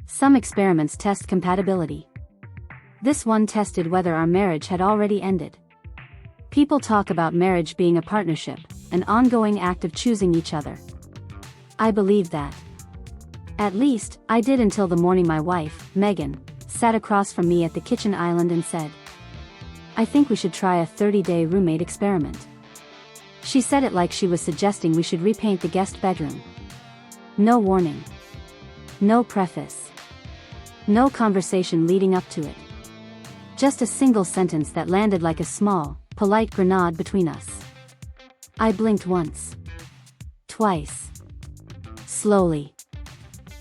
Some experiments test compatibility. This one tested whether our marriage had already ended. People talk about marriage being a partnership, an ongoing act of choosing each other. I believe that. At least, I did until the morning my wife, Megan, sat across from me at the kitchen island and said, "I think we should try a 30-day roommate experiment." She said it like she was suggesting we should repaint the guest bedroom. No warning. No preface. No conversation leading up to it. Just a single sentence that landed like a small, polite grenade between us. I blinked once. Twice. Slowly.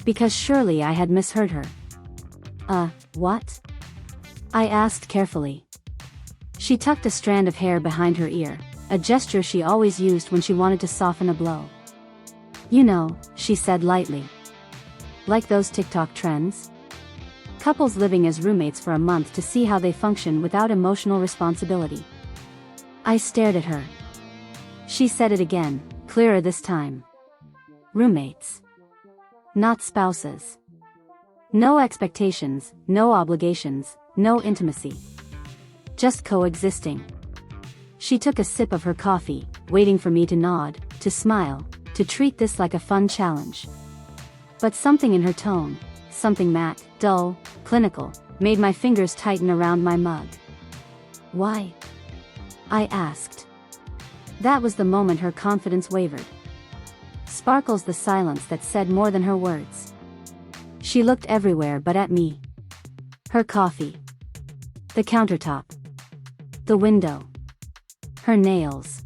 Because surely I had misheard her. What? I asked carefully. She tucked a strand of hair behind her ear, a gesture she always used when she wanted to soften a blow. "You know," she said lightly. "Like those TikTok trends? Couples living as roommates for a month to see how they function without emotional responsibility." I stared at her. She said it again, clearer this time. "Roommates. Not spouses. No expectations, no obligations, no intimacy. Just coexisting." She took a sip of her coffee, waiting for me to nod, to smile, to treat this like a fun challenge. But something in her tone, something matte, dull, clinical, made my fingers tighten around my mug. "Why?" I asked. That was the moment her confidence wavered. Sparkles the silence that said more than her words. She looked everywhere but at me. Her coffee. The countertop. The window. Her nails.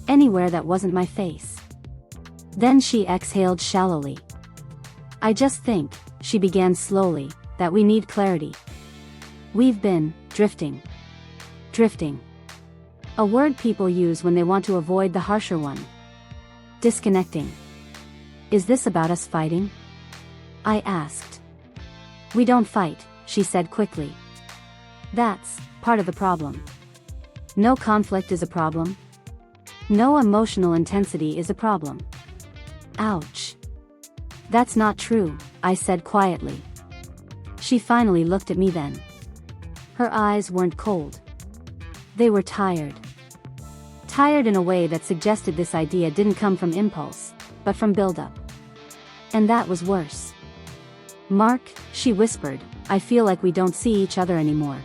Anywhere that wasn't my face. Then she exhaled shallowly. "I just think," she began slowly, "that we need clarity. We've been drifting. Drifting. A word people use when they want to avoid the harsher one. Disconnecting. Is this about us fighting?" I asked. "We don't fight," she said quickly. "That's part of the problem. No conflict is a problem. No emotional intensity is a problem." Ouch. "That's not true," I said quietly. She finally looked at me then. Her eyes weren't cold. They were tired. Tired in a way that suggested this idea didn't come from impulse, but from buildup. And that was worse. "Mark," she whispered, "I feel like we don't see each other anymore.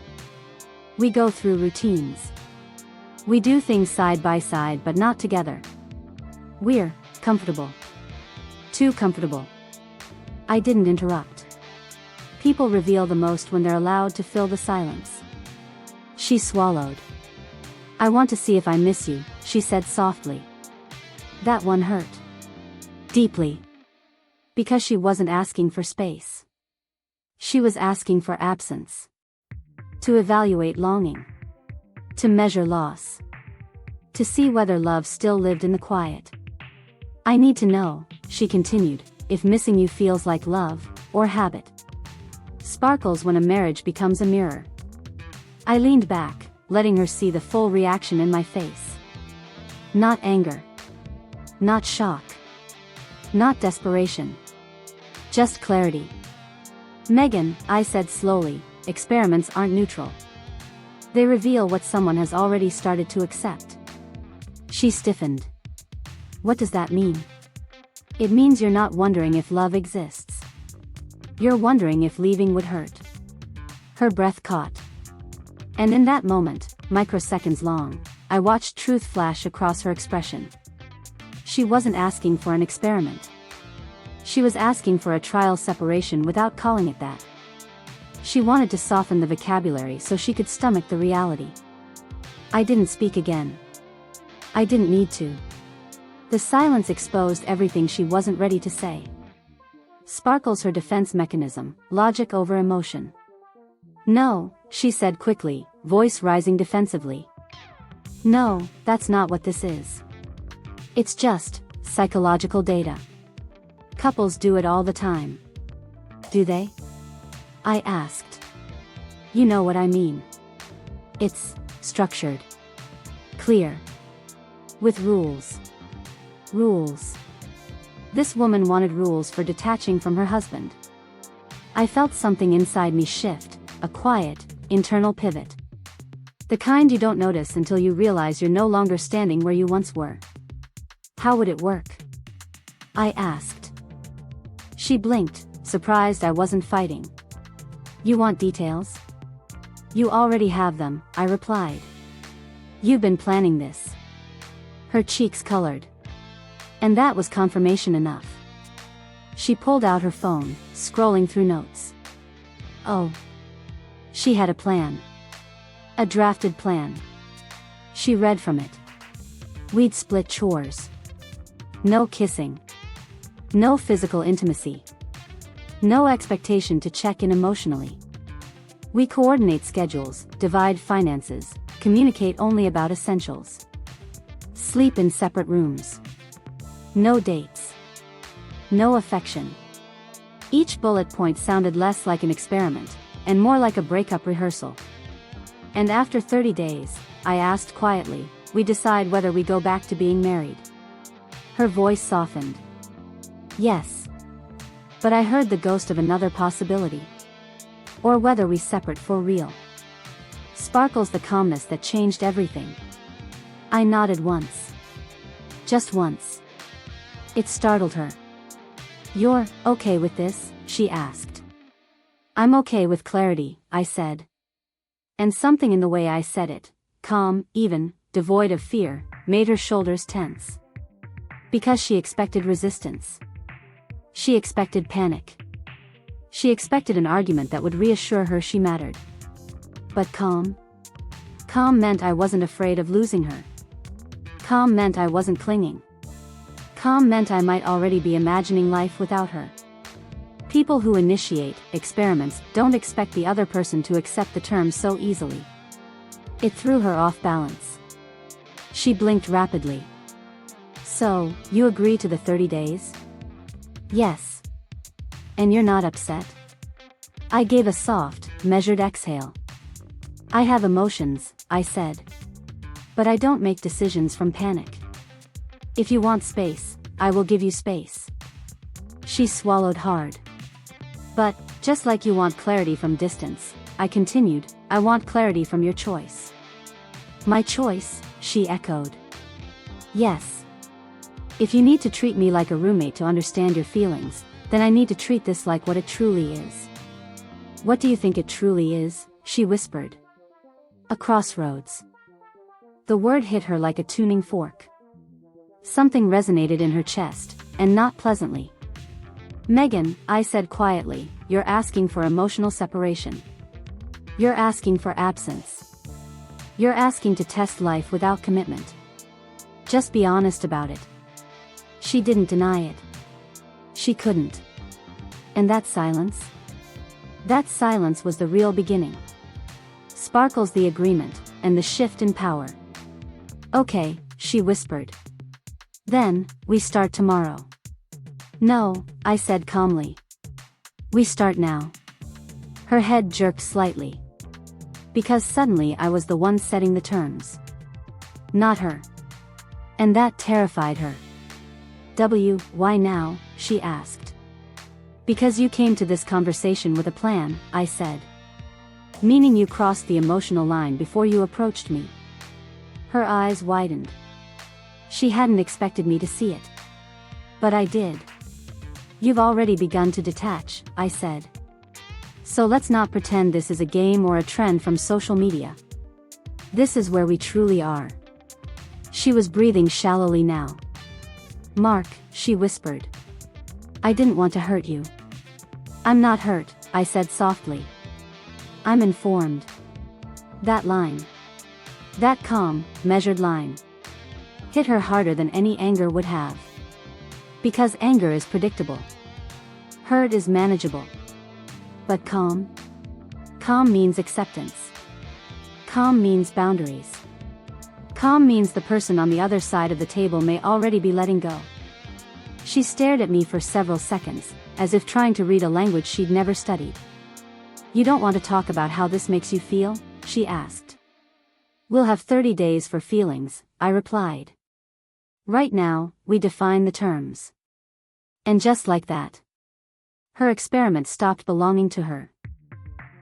We go through routines. We do things side by side but not together. We're comfortable. Too comfortable." I didn't interrupt. People reveal the most when they're allowed to fill the silence. She swallowed. "I want to see if I miss you," she said softly. That one hurt. Deeply. Because she wasn't asking for space. She was asking for absence. To evaluate longing. To measure loss. To see whether love still lived in the quiet. "I need to know," she continued, "if missing you feels like love, or habit. Sparkles when a marriage becomes a mirror." I leaned back, letting her see the full reaction in my face. Not anger. Not shock. Not desperation. Just clarity. "Megan," I said slowly, "experiments aren't neutral. They reveal what someone has already started to accept." She stiffened. "What does that mean?" "It means you're not wondering if love exists. You're wondering if leaving would hurt." Her breath caught. And in that moment, microseconds long, I watched truth flash across her expression. She wasn't asking for an experiment. She was asking for a trial separation without calling it that. She wanted to soften the vocabulary so she could stomach the reality. I didn't speak again. I didn't need to. The silence exposed everything she wasn't ready to say. Sparkles her defense mechanism, logic over emotion. "No," she said quickly, voice rising defensively. "No, that's not what this is. It's just psychological data. Couples do it all the time." "Do they?" I asked. "You know what I mean. It's structured. Clear. With rules. Rules." This woman wanted rules for detaching from her husband. I felt something inside me shift, a quiet, internal pivot. The kind you don't notice until you realize you're no longer standing where you once were. How would it work? I asked. She blinked, surprised I wasn't fighting. You want details? You already have them, I replied. You've been planning this. Her cheeks colored. And that was confirmation enough. She pulled out her phone, scrolling through notes. Oh. She had a plan. A drafted plan. She read from it. We'd split chores. No kissing. No physical intimacy. No expectation to check in emotionally. We coordinate schedules, divide finances, communicate only about essentials. Sleep in separate rooms. No dates. No affection. Each bullet point sounded less like an experiment, and more like a breakup rehearsal. And after 30 days, I asked quietly, we decide whether we go back to being married. Her voice softened. Yes. But I heard the ghost of another possibility. Or whether we separate for real. Sparkles the calmness that changed everything. I nodded once. Just once. It startled her. You're okay with this? She asked. I'm okay with clarity, I said. And something in the way I said it, calm, even, devoid of fear, made her shoulders tense. Because she expected resistance. She expected panic. She expected an argument that would reassure her she mattered. But calm? Calm meant I wasn't afraid of losing her. Calm meant I wasn't clinging. Calm meant I might already be imagining life without her. People who initiate experiments don't expect the other person to accept the terms so easily. It threw her off balance. She blinked rapidly. So, you agree to the 30 days? Yes. And you're not upset? I gave a soft, measured exhale. I have emotions, I said. But I don't make decisions from panic. If you want space, I will give you space. She swallowed hard. But, just like you want clarity from distance, I continued, I want clarity from your choice. My choice, she echoed. Yes. If you need to treat me like a roommate to understand your feelings, then I need to treat this like what it truly is. What do you think it truly is? She whispered. A crossroads. The word hit her like a tuning fork. Something resonated in her chest, and not pleasantly. Megan, I said quietly, you're asking for emotional separation. You're asking for absence. You're asking to test life without commitment. Just be honest about it. She didn't deny it. She couldn't. And that silence? That silence was the real beginning. Sparkles the agreement, and the shift in power. Okay, she whispered. Then, we start tomorrow. No, I said calmly. We start now. Her head jerked slightly. Because suddenly I was the one setting the terms. Not her. And that terrified her. Why now? She asked. Because you came to this conversation with a plan, I said. Meaning you crossed the emotional line before you approached me. Her eyes widened. She hadn't expected me to see it. But I did. You've already begun to detach, I said. So let's not pretend this is a game or a trend from social media. This is where we truly are. She was breathing shallowly now. Mark, she whispered. I didn't want to hurt you. I'm not hurt, I said softly. I'm informed. That line. That calm, measured line. Hit her harder than any anger would have. Because anger is predictable. Hurt is manageable. But calm? Calm means acceptance. Calm means boundaries. Calm means the person on the other side of the table may already be letting go. She stared at me for several seconds, as if trying to read a language she'd never studied. You don't want to talk about how this makes you feel? She asked. We'll have 30 days for feelings, I replied. Right now, we define the terms. And just like that. Her experiment stopped belonging to her.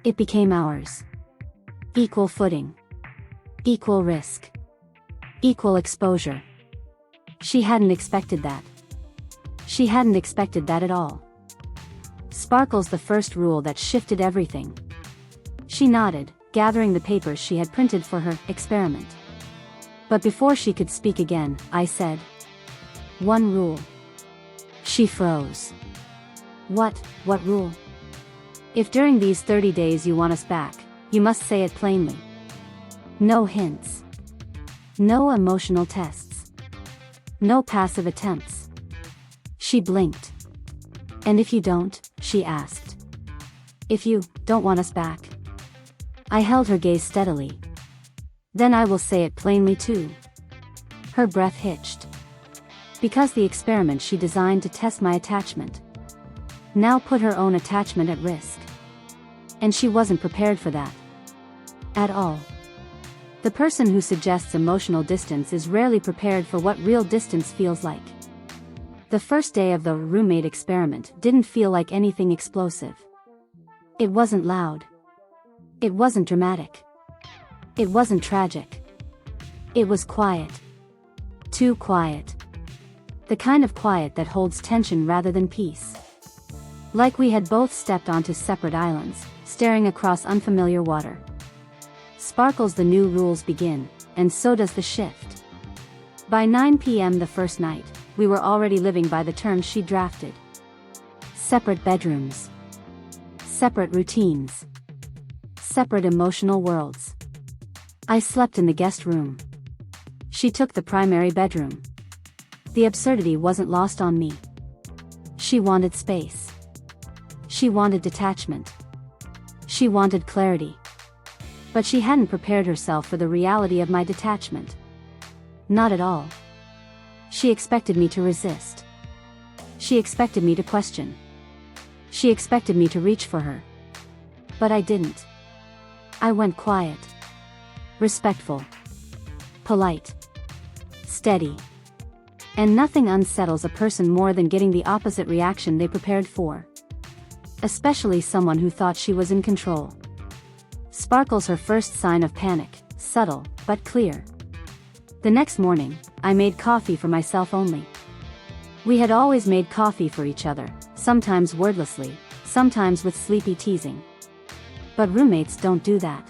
It became ours. Equal footing. Equal risk. Equal exposure. She hadn't expected that. She hadn't expected that at all. Sparkles the first rule that shifted everything. She nodded, gathering the papers she had printed for her experiment. But before she could speak again, I said, "One rule." She froze. What rule? If during these 30 days you want us back, you must say it plainly. No hints. No emotional tests. No passive attempts. She blinked. "And if you don't?" she asked. "If you don't want us back?" I held her gaze steadily. "Then I will say it plainly too." Her breath hitched. Because the experiment she designed to test my attachment now put her own attachment at risk. And she wasn't prepared for that. At all. The person who suggests emotional distance is rarely prepared for what real distance feels like. The first day of the roommate experiment didn't feel like anything explosive. It wasn't loud. It wasn't dramatic. It wasn't tragic. It was quiet. Too quiet. The kind of quiet that holds tension rather than peace. Like we had both stepped onto separate islands, staring across unfamiliar water. Sparkles, the new rules begin, and so does the shift. By 9 p.m. the first night, we were already living by the terms she drafted. Separate bedrooms. Separate routines. Separate emotional worlds. I slept in the guest room. She took the primary bedroom. The absurdity wasn't lost on me. She wanted space. She wanted detachment. She wanted clarity. But she hadn't prepared herself for the reality of my detachment. Not at all. She expected me to resist. She expected me to question. She expected me to reach for her. But I didn't. I went quiet. Respectful. Polite. Steady. And nothing unsettles a person more than getting the opposite reaction they prepared for. Especially someone who thought she was in control. Sparkles, her first sign of panic, subtle, but clear. The next morning, I made coffee for myself only. We had always made coffee for each other, sometimes wordlessly, sometimes with sleepy teasing. But roommates don't do that.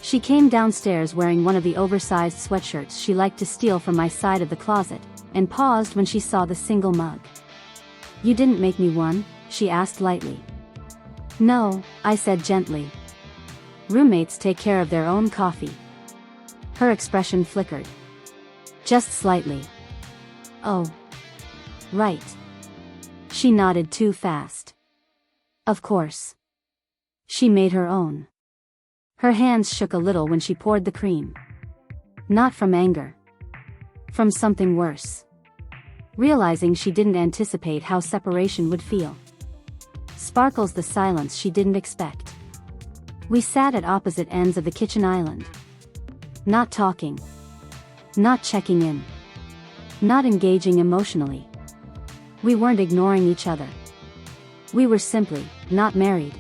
She came downstairs wearing one of the oversized sweatshirts she liked to steal from my side of the closet, and paused when she saw the single mug. "You didn't make me one?" she asked lightly. "No," I said gently. "Roommates take care of their own coffee." Her expression flickered. Just slightly. "Oh. Right." She nodded too fast. "Of course." She made her own. Her hands shook a little when she poured the cream. Not from anger. From something worse. Realizing she didn't anticipate how separation would feel. Sparkles, the silence she didn't expect. We sat at opposite ends of the kitchen island. Not talking. Not checking in. Not engaging emotionally. We weren't ignoring each other. We were simply not married.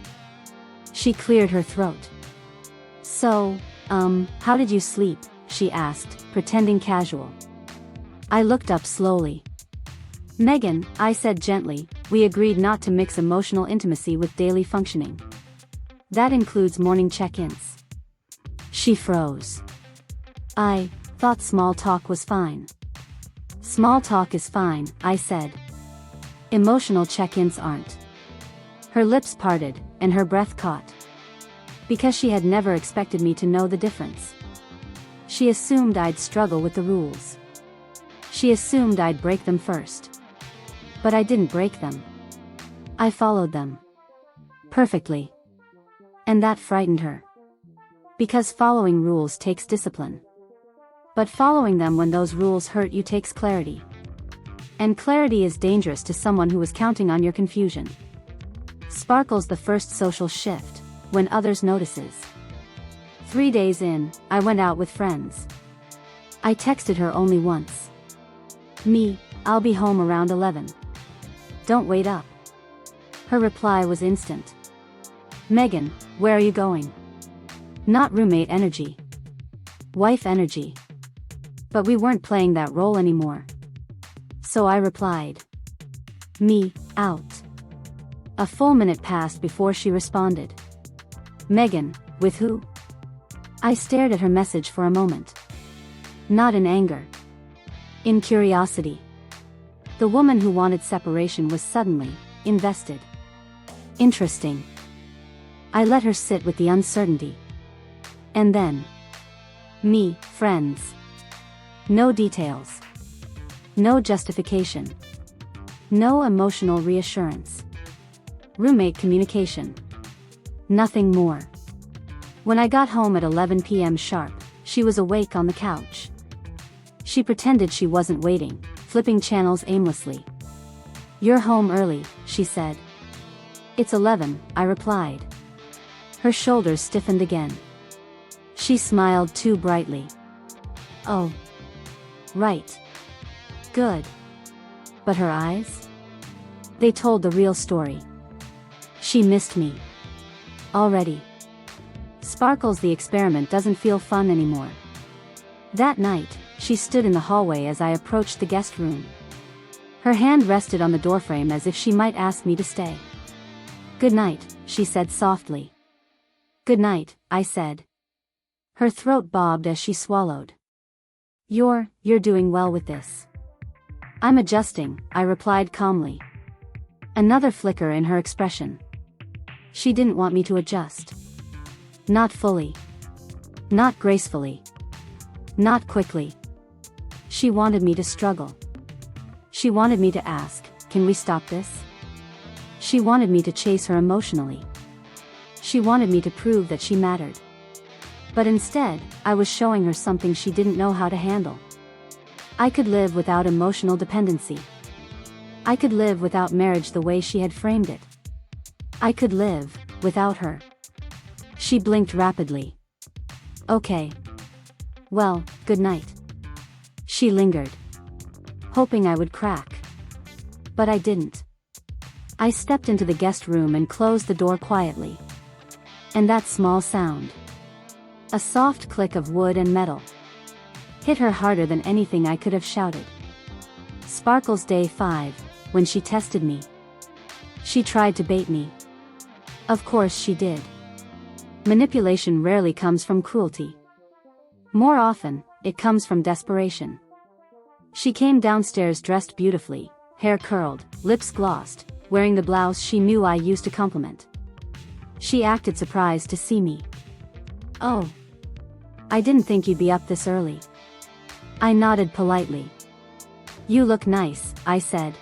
She cleared her throat. "So, how did you sleep?" she asked, pretending casual. I looked up slowly. "Megan," I said gently, "we agreed not to mix emotional intimacy with daily functioning. That includes morning check-ins." She froze. "I thought small talk was fine." "Small talk is fine," I said. "Emotional check-ins aren't." Her lips parted, and her breath caught. Because she had never expected me to know the difference. She assumed I'd struggle with the rules. She assumed I'd break them first. But I didn't break them. I followed them. Perfectly. And that frightened her. Because following rules takes discipline. But following them when those rules hurt you takes clarity. And clarity is dangerous to someone who is counting on your confusion. Sparkles, the first social shift, when others notices. 3 days in, I went out with friends. I texted her only once. "Me, I'll be home around 11. Don't wait up." Her reply was instant. Megan, where are you going? Not roommate energy. Wife energy. But we weren't playing that role anymore. So I replied. Me, out. A full minute passed before she responded. Megan, with who? I stared at her message for a moment. Not in anger. In curiosity. The woman who wanted separation was suddenly invested. Interesting. I let her sit with the uncertainty. And then. Me, friends. No details. No justification. No emotional reassurance. Roommate communication. Nothing more. When I got home at 11 p.m. sharp, she was awake on the couch. She pretended she wasn't waiting, flipping channels aimlessly. You're home early, she said. It's 11, I replied. Her shoulders stiffened again. She smiled too brightly. Oh. Right. Good. But her eyes? They told the real story. She missed me. Already. Sparkles, the experiment doesn't feel fun anymore. That night, she stood in the hallway as I approached the guest room. Her hand rested on the doorframe as if she might ask me to stay. Good night, she said softly. Good night, I said. Her throat bobbed as she swallowed. You're doing well with this. I'm adjusting, I replied calmly. Another flicker in her expression. She didn't want me to adjust. Not fully. Not gracefully. Not quickly. She wanted me to struggle. She wanted me to ask, can we stop this? She wanted me to chase her emotionally. She wanted me to prove that she mattered. But instead, I was showing her something she didn't know how to handle. I could live without emotional dependency. I could live without marriage the way she had framed it. I could live without her. She blinked rapidly. Okay. Well, good night. She lingered, hoping I would crack. But I didn't. I stepped into the guest room and closed the door quietly. And that small sound, a soft click of wood and metal, hit her harder than anything I could have shouted. Sparkles day 5, when she tested me. She tried to bait me. Of course she did. Manipulation rarely comes from cruelty. More often, it comes from desperation. She came downstairs dressed beautifully, hair curled, lips glossed, wearing the blouse she knew I used to compliment. She acted surprised to see me. Oh. I didn't think you'd be up this early. I nodded politely. You look nice, I said.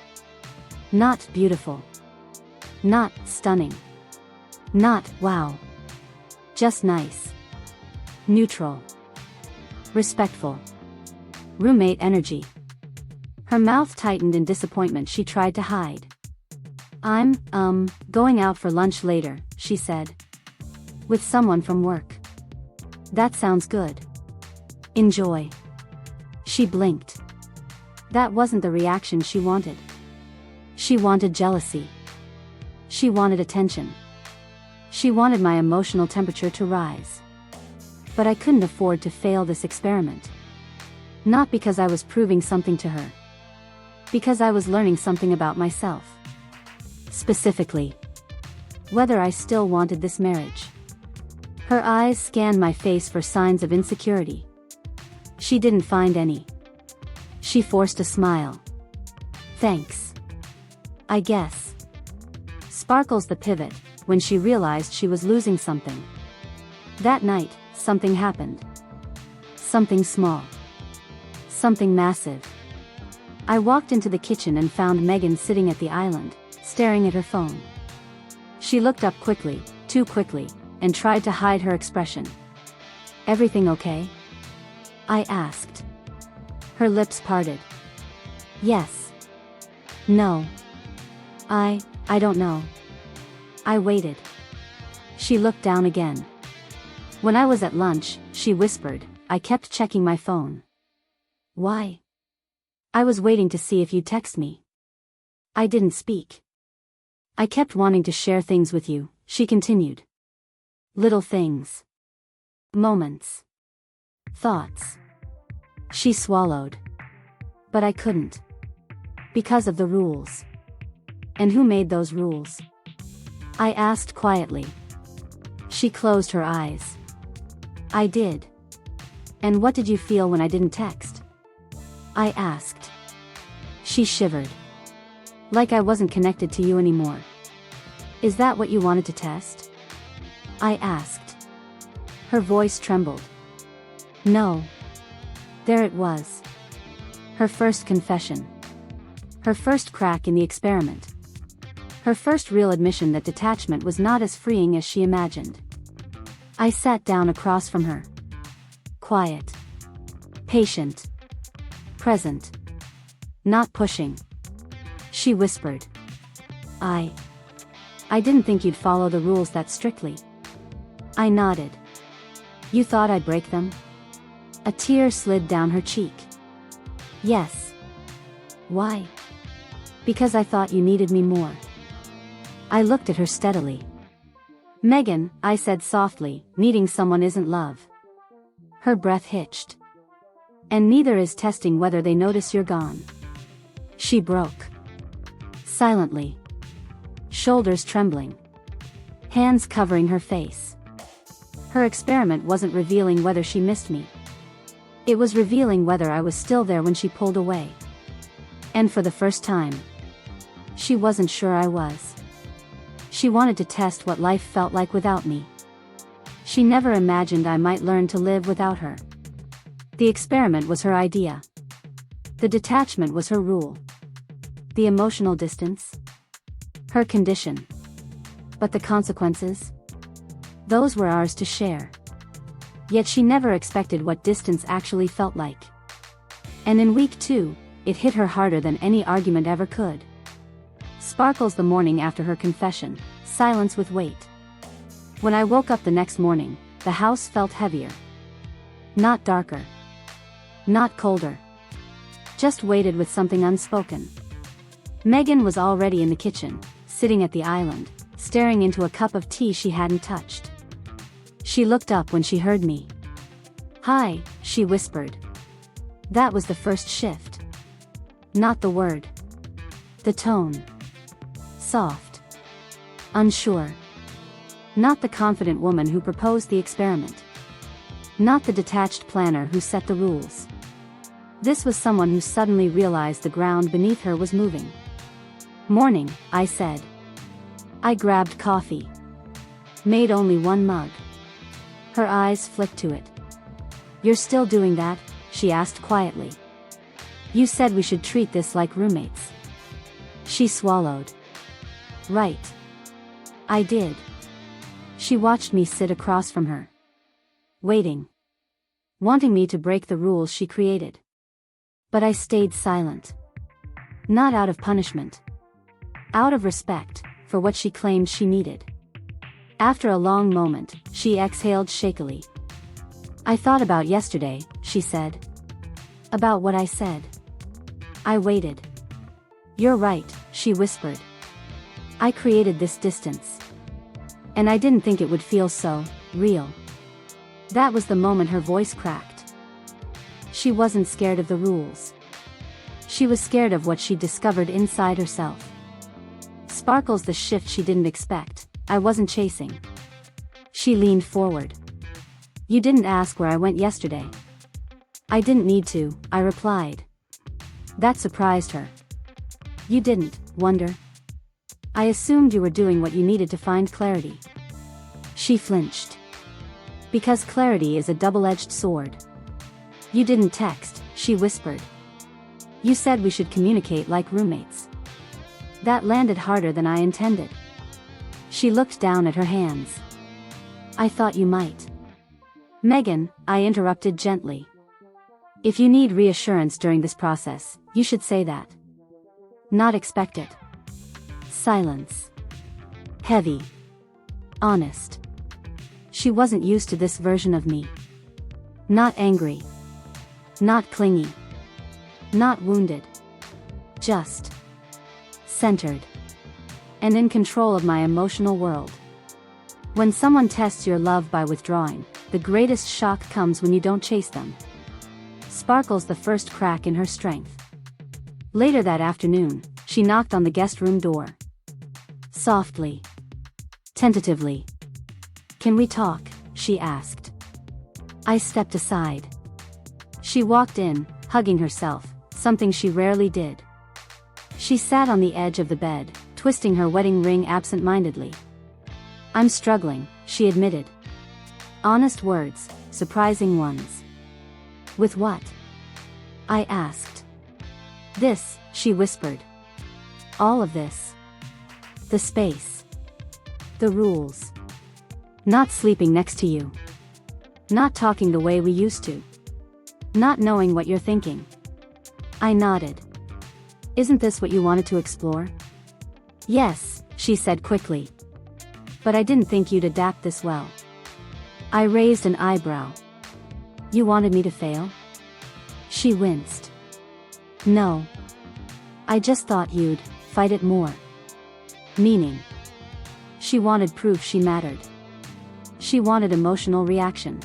Not beautiful. Not stunning. Not wow. Just nice. Neutral. Respectful. Roommate energy. Her mouth tightened in disappointment she tried to hide. I'm, going out for lunch later, she said. With someone from work. That sounds good. Enjoy. She blinked. That wasn't the reaction she wanted. She wanted jealousy. She wanted attention. She wanted my emotional temperature to rise. But I couldn't afford to fail this experiment. Not because I was proving something to her. Because I was learning something about myself. Specifically, whether I still wanted this marriage. Her eyes scanned my face for signs of insecurity. She didn't find any. She forced a smile. Thanks. I guess. Sparkles the pivot, when she realized she was losing something. That night, something happened. Something small. Something massive. I walked into the kitchen and found Megan sitting at the island, staring at her phone. She looked up quickly, too quickly, and tried to hide her expression. Everything okay? I asked. Her lips parted. Yes. No. I don't know. I waited. She looked down again. When I was at lunch, she whispered, I kept checking my phone. Why? I was waiting to see if you'd text me. I didn't speak. I kept wanting to share things with you, she continued. Little things. Moments. Thoughts. She swallowed. But I couldn't. Because of the rules. And who made those rules? I asked quietly. She closed her eyes. I did. And what did you feel when I didn't text? I asked. She shivered. Like I wasn't connected to you anymore. Is that what you wanted to test? I asked. Her voice trembled. No. There it was. Her first confession. Her first crack in the experiment. Her first real admission that detachment was not as freeing as she imagined. I sat down across from her. Quiet. Patient. Present. Not pushing. She whispered. I didn't think you'd follow the rules that strictly. I nodded. You thought I'd break them? A tear slid down her cheek. Yes. Why? Because I thought you needed me more. I looked at her steadily. Megan, I said softly, needing someone isn't love. Her breath hitched. And neither is testing whether they notice you're gone. She broke. Silently. Shoulders trembling. Hands covering her face. Her experiment wasn't revealing whether she missed me. It was revealing whether I was still there when she pulled away. And for the first time, she wasn't sure I was. She wanted to test what life felt like without me. She never imagined I might learn to live without her. The experiment was her idea. The detachment was her rule. The emotional distance? Her condition. But the consequences? Those were ours to share. Yet she never expected what distance actually felt like. And in week 2, it hit her harder than any argument ever could. Sparkles the morning after her confession, silence with weight. When I woke up the next morning, the house felt heavier. Not darker. Not colder. Just weighted with something unspoken. Megan was already in the kitchen, sitting at the island, staring into a cup of tea she hadn't touched. She looked up when she heard me. Hi, she whispered. That was the first shift. Not the word. The tone. Soft. Unsure. Not the confident woman who proposed the experiment. Not the detached planner who set the rules. This was someone who suddenly realized the ground beneath her was moving. Morning, I said. I grabbed coffee. Made only one mug. Her eyes flicked to it. You're still doing that? She asked quietly. You said we should treat this like roommates. She swallowed. Right. I did. She watched me sit across from her. Waiting. Wanting me to break the rules she created. But I stayed silent. Not out of punishment. Out of respect, for what she claimed she needed. After a long moment, she exhaled shakily. I thought about yesterday, she said. About what I said. I waited. You're right, she whispered. I created this distance. And I didn't think it would feel so real. That was the moment her voice cracked. She wasn't scared of the rules. She was scared of what she'd discovered inside herself. Sparkles the shift she didn't expect, I wasn't chasing. She leaned forward. You didn't ask where I went yesterday. I didn't need to, I replied. That surprised her. You didn't wonder? I assumed you were doing what you needed to find clarity. She flinched. Because clarity is a double-edged sword. You didn't text, she whispered. You said we should communicate like roommates. That landed harder than I intended. She looked down at her hands. I thought you might. Megan, I interrupted gently. If you need reassurance during this process, you should say that. Not expect it. Silence. Heavy. Honest. She wasn't used to this version of me. Not angry. Not clingy. Not wounded. Just centered. and in control of my emotional world. When someone tests your love by withdrawing, the greatest shock comes when you don't chase them. Sparkles the first crack in her strength. Later that afternoon, she knocked on the guest room door. Softly. Tentatively. "Can we talk?" she asked. I stepped aside. She walked in, hugging herself, something she rarely did. She sat on the edge of the bed, twisting her wedding ring absent-mindedly. "I'm struggling," she admitted. Honest words, surprising ones. "With what?" I asked. "This," she whispered. "All of this. The space. The rules. Not sleeping next to you. Not talking the way we used to. Not knowing what you're thinking." I nodded. "Isn't this what you wanted to explore?" "Yes," she said quickly. "But I didn't think you'd adapt this well." I raised an eyebrow. "You wanted me to fail?" She winced. "No. I just thought you'd fight it more." Meaning? She wanted proof she mattered. She wanted emotional reaction.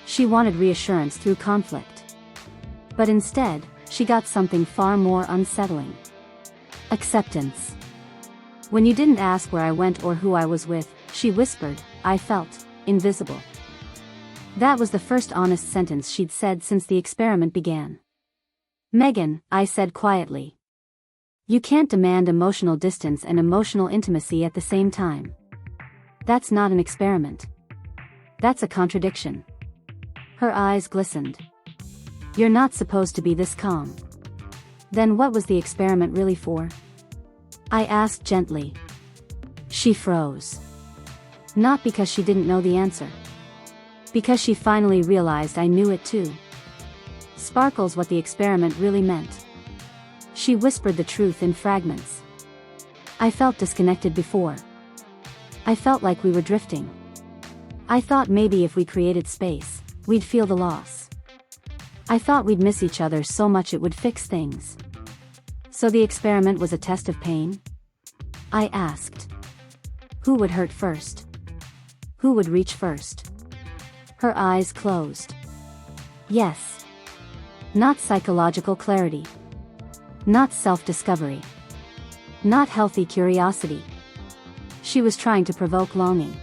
She wanted reassurance through conflict. But instead, she got something far more unsettling. Acceptance. "When you didn't ask where I went or who I was with," she whispered, "I felt invisible." That was the first honest sentence she'd said since the experiment began. "Megan," I said quietly. "You can't demand emotional distance and emotional intimacy at the same time. That's not an experiment. That's a contradiction." Her eyes glistened. "You're not supposed to be this calm." "Then what was the experiment really for?" I asked gently. She froze. Not because she didn't know the answer. Because she finally realized I knew it too. Sparkles what the experiment really meant. She whispered the truth in fragments. "I felt disconnected before. I felt like we were drifting. I thought maybe if we created space, we'd feel the loss. I thought we'd miss each other so much it would fix things." "So the experiment was a test of pain?" I asked. "Who would hurt first? Who would reach first?" Her eyes closed. "Yes. Not psychological clarity. Not self-discovery. Not healthy curiosity. She was trying to provoke longing.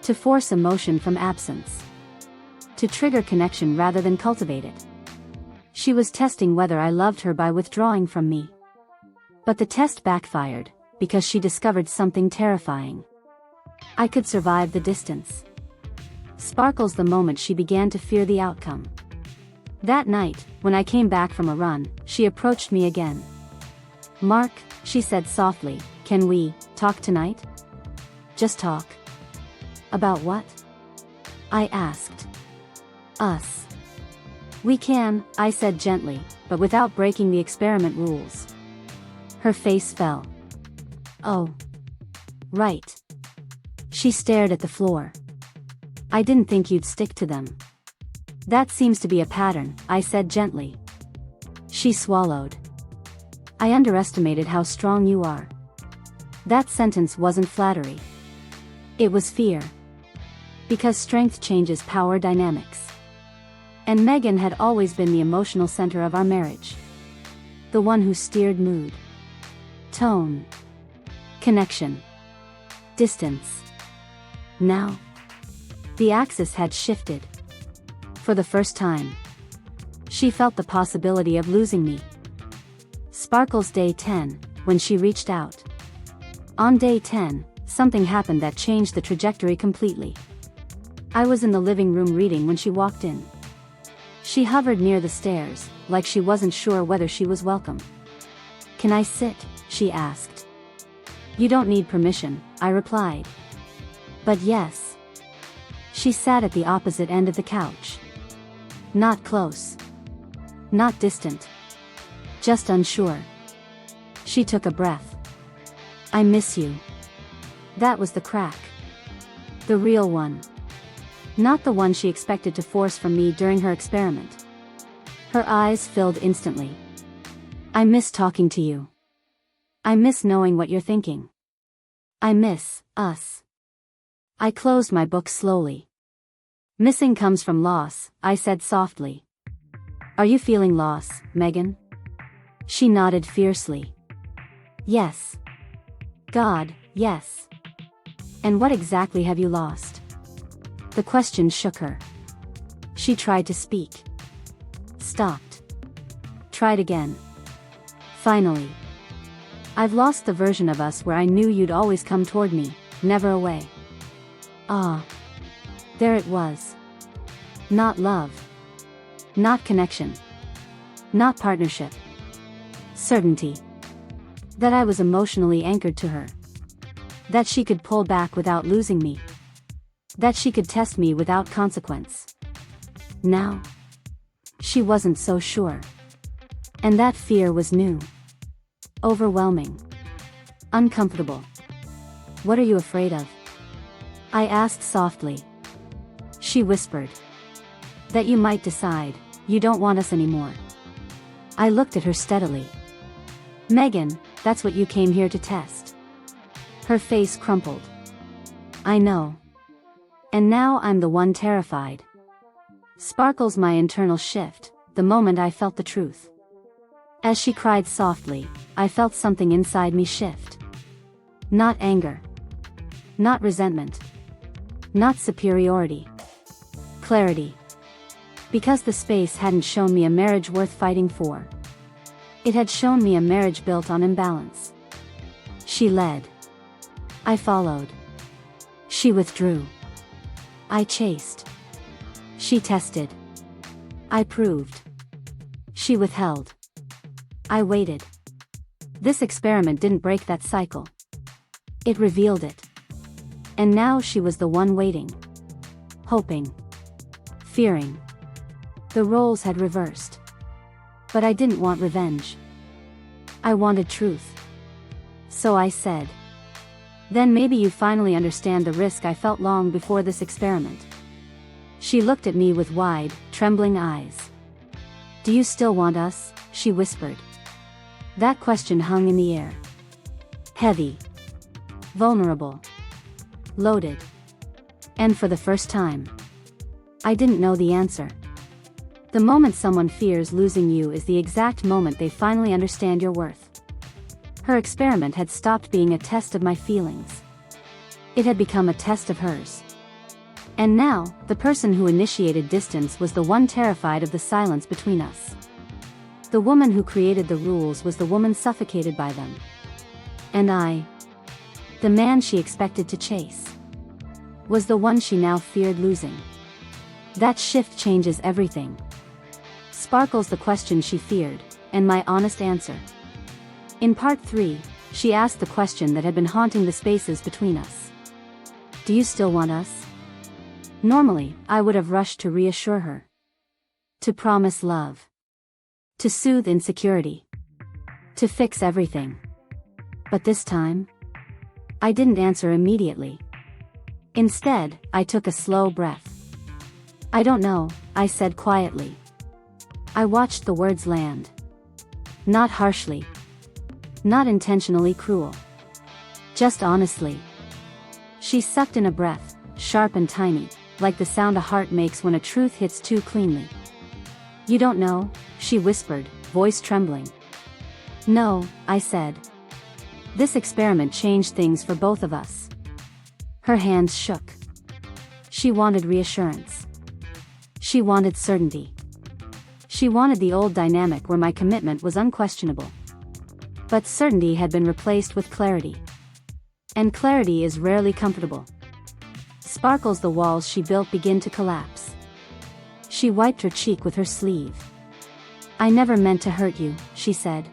To force emotion from absence. To trigger connection rather than cultivate it. She was testing whether I loved her by withdrawing from me. But the test backfired, because she discovered something terrifying. I could survive the distance. Sparkles the moment she began to fear the outcome. That night, when I came back from a run, she approached me again. "Mark," she said softly, "can we talk tonight? Just talk." "About what?" I asked. "Us." "We can," I said gently, "but without breaking the experiment rules." Her face fell. "Oh. Right." She stared at the floor. "I didn't think you'd stick to them." "That seems to be a pattern," I said gently. She swallowed. "I underestimated how strong you are." That sentence wasn't flattery. It was fear. Because strength changes power dynamics. And Megan had always been the emotional center of our marriage. The one who steered mood. Tone. Connection. Distance. Now, the axis had shifted. For the first time, she felt the possibility of losing me. Sparkles day 10, when she reached out. On day 10, something happened that changed the trajectory completely. I was in the living room reading when she walked in. She hovered near the stairs, like she wasn't sure whether she was welcome. "Can I sit?" she asked. "You don't need permission," I replied. "But yes." She sat at the opposite end of the couch. Not close. Not distant. Just unsure. She took a breath. "I miss you." That was the crack. The real one. Not the one she expected to force from me during her experiment. Her eyes filled instantly. "I miss talking to you. I miss knowing what you're thinking." I miss us. I closed my book slowly. Missing comes from loss, I said softly. Are you feeling loss, Megan? She nodded fiercely. Yes. God, yes. And what exactly have you lost? The question shook her. She tried to speak. Stopped. Tried again. Finally. I've lost the version of us where I knew you'd always come toward me, never away. Ah. There it was. Not love. Not connection. Not partnership. Certainty. That I was emotionally anchored to her. That she could pull back without losing me. That she could test me without consequence. Now, she wasn't so sure. And that fear was new. Overwhelming. Uncomfortable. What are you afraid of? I asked softly. She whispered. That you might decide, you don't want us anymore. I looked at her steadily. Megan, that's what you came here to test. Her face crumpled. I know. And now I'm the one terrified. Sparkles my internal shift, the moment I felt the truth. As she cried softly, I felt something inside me shift. Not anger. Not resentment. Not superiority. Clarity. Because the space hadn't shown me a marriage worth fighting for. It had shown me a marriage built on imbalance. She led. I followed. She withdrew. I chased. She tested. I proved. She withheld. I waited. This experiment didn't break that cycle. It revealed it. And now she was the one waiting. Hoping. Fearing. The roles had reversed. But I didn't want revenge. I wanted truth. So I said. Then maybe you finally understand the risk I felt long before this experiment. She looked at me with wide, trembling eyes. Do you still want us? She whispered. That question hung in the air. Heavy. Vulnerable. Loaded. And for the first time, I didn't know the answer. The moment someone fears losing you is the exact moment they finally understand your worth. Her experiment had stopped being a test of my feelings. It had become a test of hers. And now, the person who initiated distance was the one terrified of the silence between us. The woman who created the rules was the woman suffocated by them. And I, the man she expected to chase, was the one she now feared losing. That shift changes everything. Sparkles the question she feared, and my honest answer. In part 3, she asked the question that had been haunting the spaces between us. Do you still want us? Normally, I would have rushed to reassure her. To promise love. To soothe insecurity. To fix everything. But this time, I didn't answer immediately. Instead, I took a slow breath. I don't know, I said quietly. I watched the words land. Not harshly. Not intentionally cruel. Just honestly. She sucked in a breath, sharp and tiny, like the sound a heart makes when a truth hits too cleanly. You don't know, she whispered, voice trembling. No, I said. This experiment changed things for both of us. Her hands shook. She wanted reassurance. She wanted certainty. She wanted the old dynamic where my commitment was unquestionable. But certainty had been replaced with clarity. And clarity is rarely comfortable. Sparkles the walls she built begin to collapse. She wiped her cheek with her sleeve. I never meant to hurt you, she said.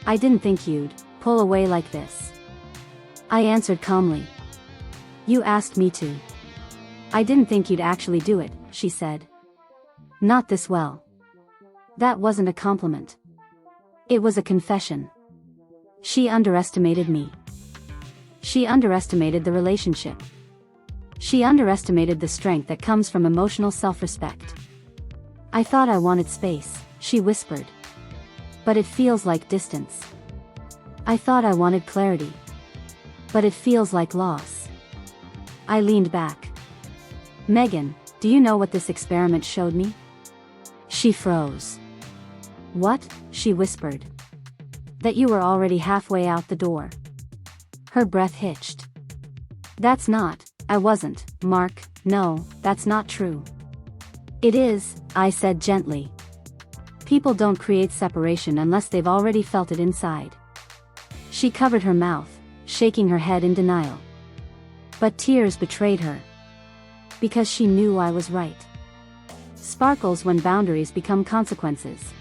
I didn't think you'd pull away like this. I answered calmly. You asked me to. I didn't think you'd actually do it, she said. Not this well. That wasn't a compliment. It was a confession. She underestimated me. She underestimated the relationship. She underestimated the strength that comes from emotional self-respect. I thought I wanted space, she whispered. But it feels like distance. I thought I wanted clarity. But it feels like loss. I leaned back. Megan, do you know what this experiment showed me? She froze. What? She whispered. That you were already halfway out the door. Her breath hitched. That's not, I wasn't, Mark, no, that's not true. It is, I said gently. People don't create separation unless they've already felt it inside. She covered her mouth, shaking her head in denial. But tears betrayed her. Because she knew I was right. Sparkles when boundaries become consequences.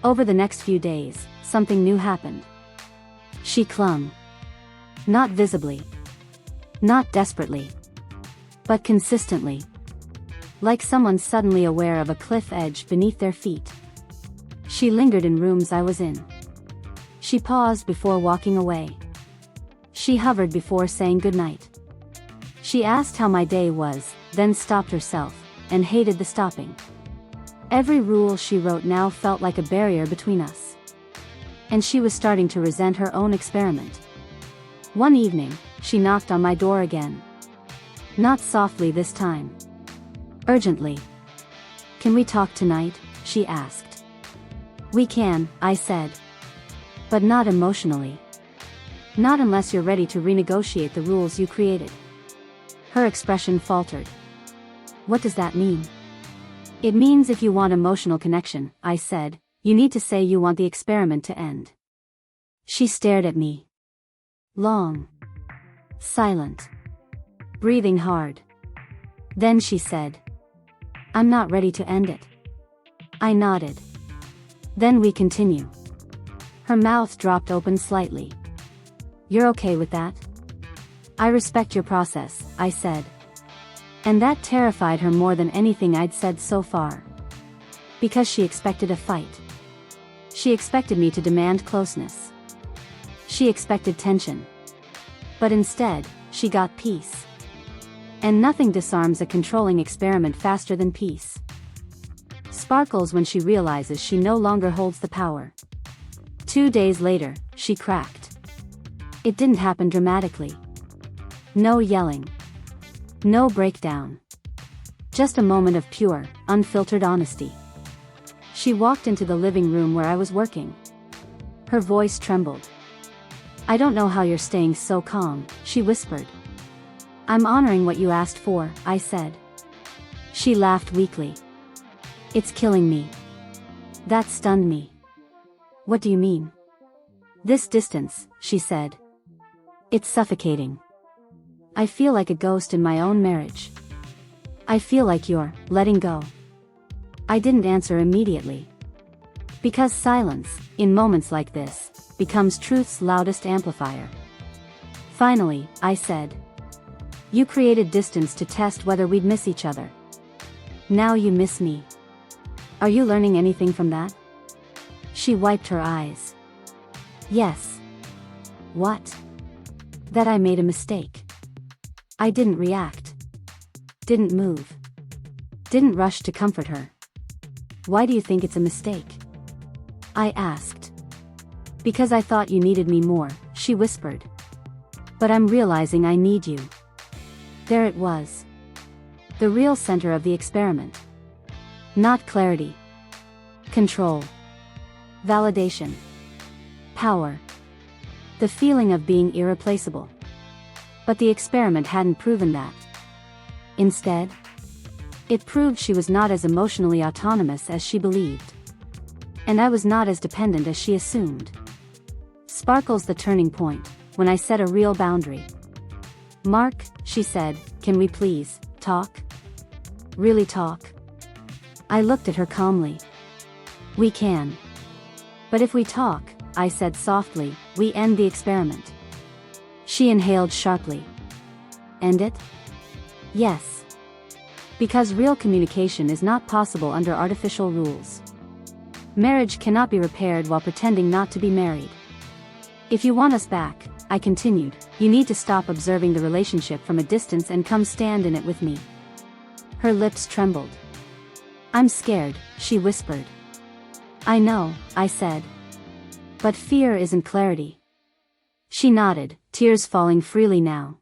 Over the next few days, something new happened. She clung. Not visibly. Not desperately. But consistently. Like someone suddenly aware of a cliff edge beneath their feet. She lingered in rooms I was in. She paused before walking away. She hovered before saying goodnight. She asked how my day was, then stopped herself, and hated the stopping. Every rule she wrote now felt like a barrier between us. And she was starting to resent her own experiment. One evening, she knocked on my door again. Not softly this time. Urgently. Can we talk tonight? She asked. We can, I said. But not emotionally. Not unless you're ready to renegotiate the rules you created. Her expression faltered. What does that mean? It means if you want emotional connection, I said, you need to say you want the experiment to end. She stared at me. Long. Silent. Breathing hard. Then she said, I'm not ready to end it. I nodded. Then we continue. Her mouth dropped open slightly. You're okay with that? I respect your process, I said. And that terrified her more than anything I'd said so far. Because she expected a fight. She expected me to demand closeness. She expected tension. But instead, she got peace. And nothing disarms a controlling experiment faster than peace. Sparkles when she realizes she no longer holds the power. 2 days later, she cracked. It didn't happen dramatically. No yelling. No breakdown. Just a moment of pure, unfiltered honesty. She walked into the living room where I was working. Her voice trembled. I don't know how you're staying so calm, she whispered. I'm honoring what you asked for, I said. She laughed weakly. It's killing me. That stunned me. What do you mean? This distance, she said. It's suffocating. I feel like a ghost in my own marriage. I feel like you're letting go. I didn't answer immediately. Because silence, in moments like this, becomes truth's loudest amplifier. Finally, I said. You created distance to test whether we'd miss each other. Now you miss me. Are you learning anything from that? She wiped her eyes. Yes. What? That I made a mistake. I didn't react. Didn't move. Didn't rush to comfort her. Why do you think it's a mistake? I asked. Because I thought you needed me more, she whispered. But I'm realizing I need you. There it was. The real center of the experiment. Not clarity. Control. Validation. Power. The feeling of being irreplaceable. But the experiment hadn't proven that. Instead, it proved she was not as emotionally autonomous as she believed. And I was not as dependent as she assumed. Sparkles the turning point, when I set a real boundary. Mark, she said, can we please talk? Really talk? I looked at her calmly. We can. But if we talk, I said softly, we end the experiment. She inhaled sharply. End it? Yes. Because real communication is not possible under artificial rules. Marriage cannot be repaired while pretending not to be married. If you want us back, I continued, you need to stop observing the relationship from a distance and come stand in it with me. Her lips trembled. I'm scared, she whispered. I know, I said. But fear isn't clarity. She nodded, tears falling freely now.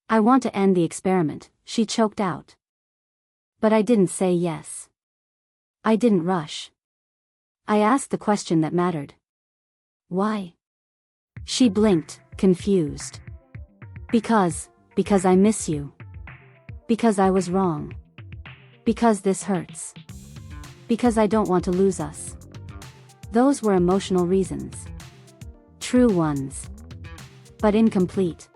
I want to end the experiment, she choked out. But I didn't say yes. I didn't rush. I asked the question that mattered. Why? She blinked, confused. Because I miss you. Because I was wrong. Because this hurts. Because I don't want to lose us. Those were emotional reasons. True ones. But incomplete.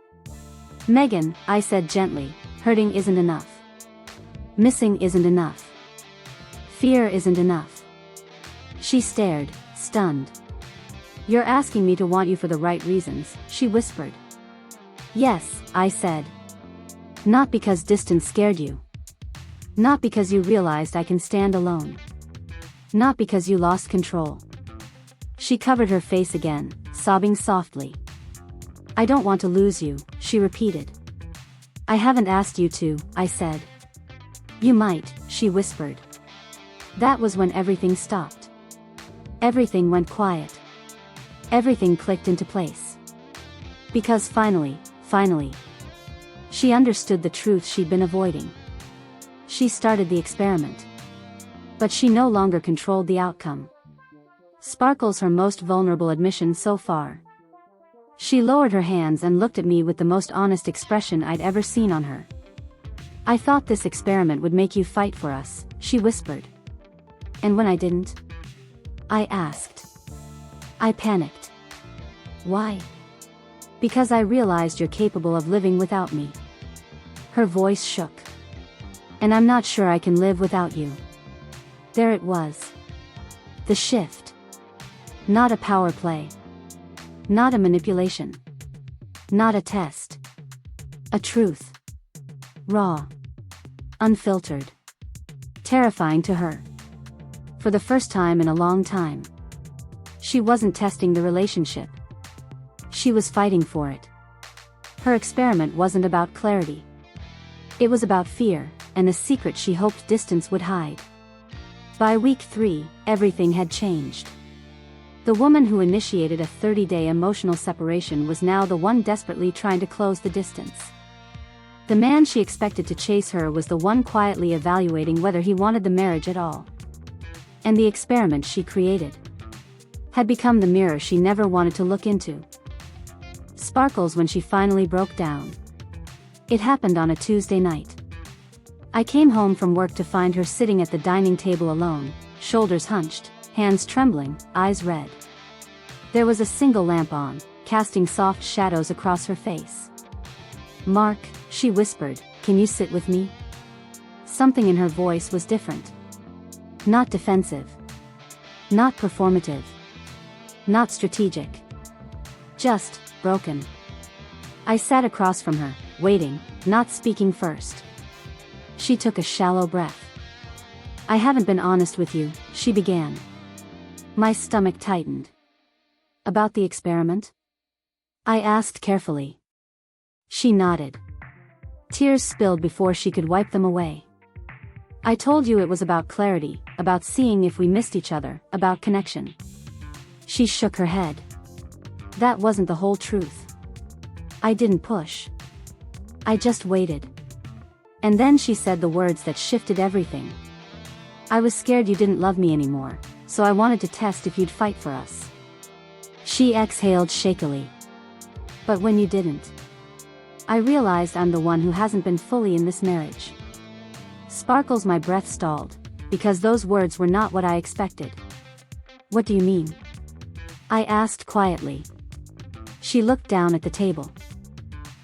Megan, I said gently, hurting isn't enough. Missing isn't enough. Fear isn't enough. She stared, stunned. You're asking me to want you for the right reasons, she whispered. Yes, I said. Not because distance scared you. Not because you realized I can stand alone. Not because you lost control. She covered her face again, sobbing softly. I don't want to lose you, she repeated. I haven't asked you to, I said. You might, she whispered. That was when everything stopped. Everything went quiet. Everything clicked into place. Because finally, she understood the truth she'd been avoiding. She started the experiment. But she no longer controlled the outcome. Sparkles, her most vulnerable admission so far. She lowered her hands and looked at me with the most honest expression I'd ever seen on her. I thought this experiment would make you fight for us, she whispered. And when I didn't? I asked. I panicked. Why? Because I realized you're capable of living without me. Her voice shook. And I'm not sure I can live without you. There it was. The shift. Not a power play. Not a manipulation. Not a test. A truth. Raw. Unfiltered. Terrifying to her. For the first time in a long time. She wasn't testing the relationship. She was fighting for it. Her experiment wasn't about clarity. It was about fear, and the secret she hoped distance would hide. By week 3, everything had changed. The woman who initiated a 30-day emotional separation was now the one desperately trying to close the distance. The man she expected to chase her was the one quietly evaluating whether he wanted the marriage at all. And the experiment she created had become the mirror she never wanted to look into. Sparkles when she finally broke down. It happened on a Tuesday night. I came home from work to find her sitting at the dining table alone, shoulders hunched, hands trembling, eyes red. There was a single lamp on, casting soft shadows across her face. Mark, she whispered, can you sit with me? Something in her voice was different. Not defensive. Not performative. Not strategic. Just broken. I sat across from her, waiting, not speaking first. She took a shallow breath. I haven't been honest with you, she began. My stomach tightened. About the experiment? I asked carefully. She nodded. Tears spilled before she could wipe them away. I told you it was about clarity, about seeing if we missed each other, about connection. She shook her head. That wasn't the whole truth. I didn't push. I just waited. And then she said the words that shifted everything. I was scared you didn't love me anymore, so I wanted to test if you'd fight for us. She exhaled shakily. But when you didn't, I realized I'm the one who hasn't been fully in this marriage. Sparkles, my breath stalled, because those words were not what I expected. What do you mean? I asked quietly. She looked down at the table.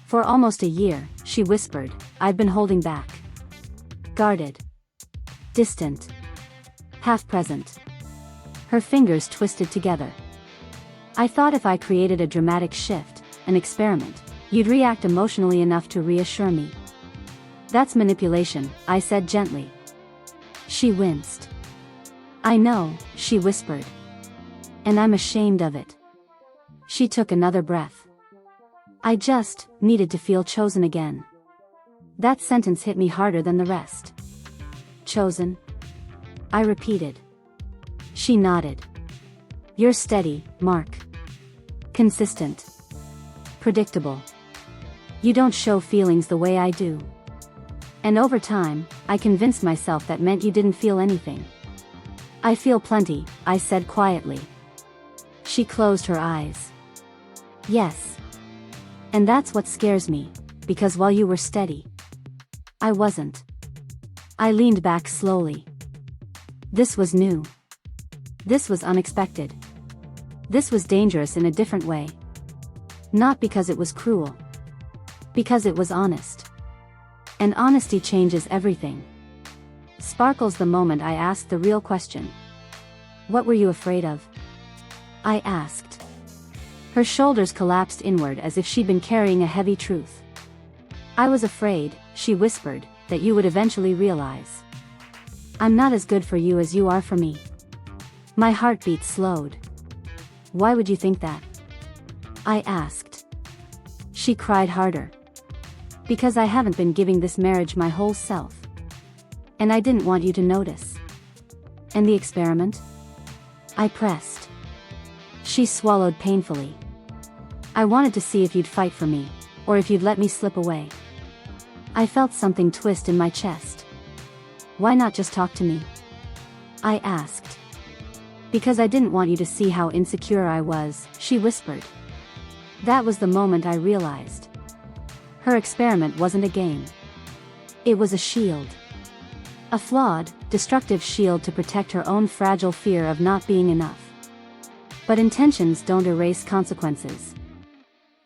For almost a year, she whispered, I've been holding back. Guarded. Distant. Half present. Her fingers twisted together. I thought if I created a dramatic shift, an experiment, you'd react emotionally enough to reassure me. That's manipulation, I said gently. She winced. I know, she whispered. And I'm ashamed of it. She took another breath. I just needed to feel chosen again. That sentence hit me harder than the rest. Chosen? I repeated. She nodded. You're steady, Mark. Consistent. predictable. You don't show feelings the way I do. And over time, I convinced myself that meant you didn't feel anything. I feel plenty, I said quietly. She closed her eyes. Yes. And that's what scares me, because while you were steady, I wasn't. I leaned back slowly. This was new. This was unexpected. This was dangerous in a different way. Not because it was cruel. Because it was honest. And honesty changes everything. Sparkles the moment I asked the real question. What were you afraid of? I asked. Her shoulders collapsed inward as if she'd been carrying a heavy truth. I was afraid, she whispered, that you would eventually realize. I'm not as good for you as you are for me. My heartbeat slowed. Why would you think that? I asked. She cried harder. Because I haven't been giving this marriage my whole self. And I didn't want you to notice. And the experiment? I pressed. She swallowed painfully. I wanted to see if you'd fight for me, or if you'd let me slip away. I felt something twist in my chest. Why not just talk to me? I asked. Because I didn't want you to see how insecure I was, she whispered. That was the moment I realized. Her experiment wasn't a game. It was a shield. A flawed, destructive shield to protect her own fragile fear of not being enough. But intentions don't erase consequences.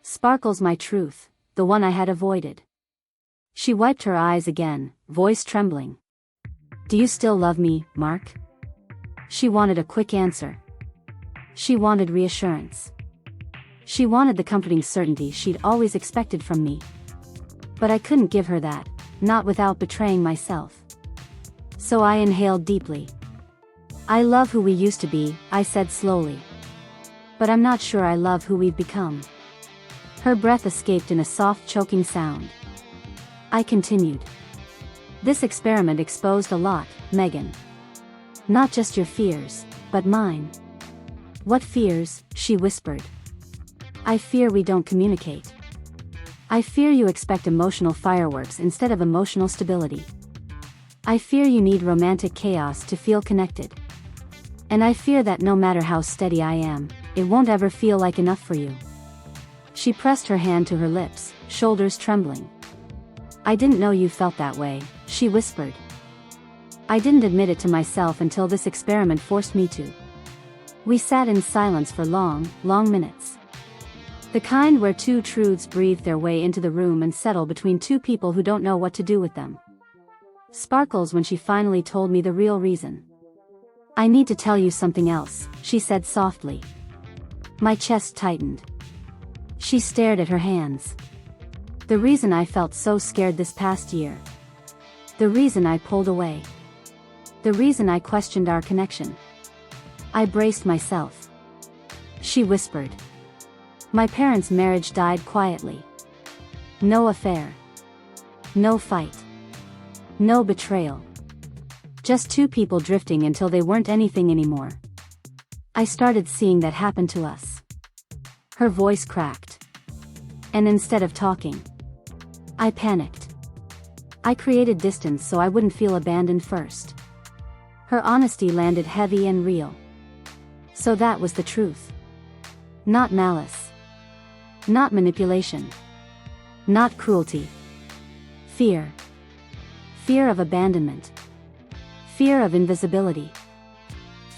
Sparkles my truth, the one I had avoided. She wiped her eyes again, voice trembling. Do you still love me, Mark? She wanted a quick answer. She wanted reassurance. She wanted the comforting certainty she'd always expected from me. But I couldn't give her that, not without betraying myself. So I inhaled deeply. I love who we used to be, I said slowly. But I'm not sure I love who we've become. Her breath escaped in a soft choking sound. I continued. This experiment exposed a lot, Megan. Not just your fears, but mine. What fears? She whispered. I fear we don't communicate. I fear you expect emotional fireworks instead of emotional stability. I fear you need romantic chaos to feel connected. And I fear that no matter how steady I am, it won't ever feel like enough for you. She pressed her hand to her lips, shoulders trembling. I didn't know you felt that way, she whispered. I didn't admit it to myself until this experiment forced me to. We sat in silence for long, long minutes. The kind where two truths breathe their way into the room and settle between two people who don't know what to do with them. Sparkles when she finally told me the real reason. I need to tell you something else, she said softly. My chest tightened. She stared at her hands. The reason I felt so scared this past year. The reason I pulled away. The reason I questioned our connection. I braced myself. She whispered. My parents' marriage died quietly. No affair. No fight. No betrayal. Just two people drifting until they weren't anything anymore. I started seeing that happen to us. Her voice cracked. And instead of talking, I panicked. I created distance so I wouldn't feel abandoned first. Her honesty landed heavy and real. So that was the truth. Not malice. Not manipulation. Not cruelty. Fear. Fear of abandonment. Fear of invisibility.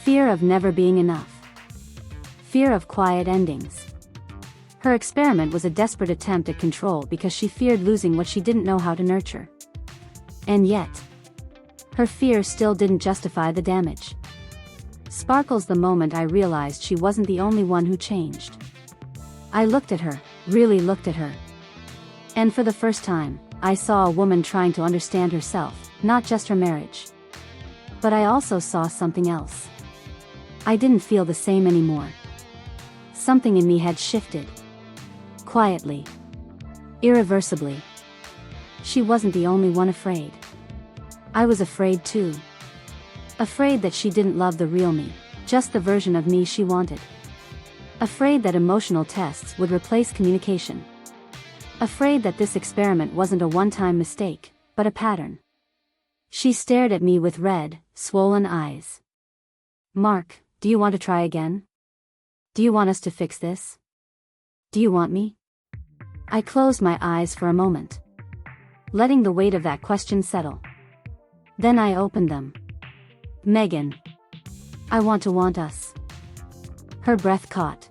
Fear of never being enough. Fear of quiet endings. Her experiment was a desperate attempt at control because she feared losing what she didn't know how to nurture. And yet, her fear still didn't justify the damage. Sparkles the moment I realized she wasn't the only one who changed. I looked at her, really looked at her. And for the first time, I saw a woman trying to understand herself, not just her marriage. But I also saw something else. I didn't feel the same anymore. Something in me had shifted. Quietly. Irreversibly. She wasn't the only one afraid. I was afraid too. Afraid that she didn't love the real me, just the version of me she wanted. Afraid that emotional tests would replace communication. Afraid that this experiment wasn't a one-time mistake, but a pattern. She stared at me with red, swollen eyes. Mark, do you want to try again? Do you want us to fix this? Do you want me? I closed my eyes for a moment, letting the weight of that question settle. Then I opened them. Megan. I want us. Her breath caught.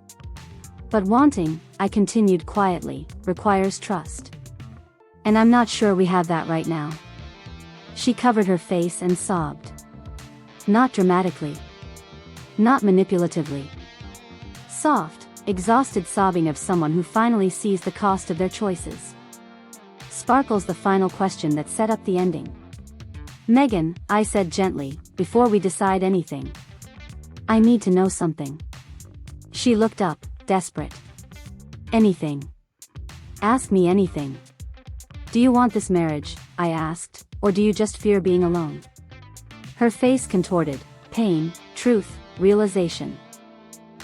But wanting, I continued quietly, requires trust. And I'm not sure we have that right now. She covered her face and sobbed. Not dramatically. Not manipulatively. Soft, exhausted sobbing of someone who finally sees the cost of their choices. Sparkles the final question that set up the ending. Megan, I said gently, before we decide anything. I need to know something. She looked up, desperate. Anything. Ask me anything. Do you want this marriage, I asked, or do you just fear being alone? Her face contorted, pain, truth, realization.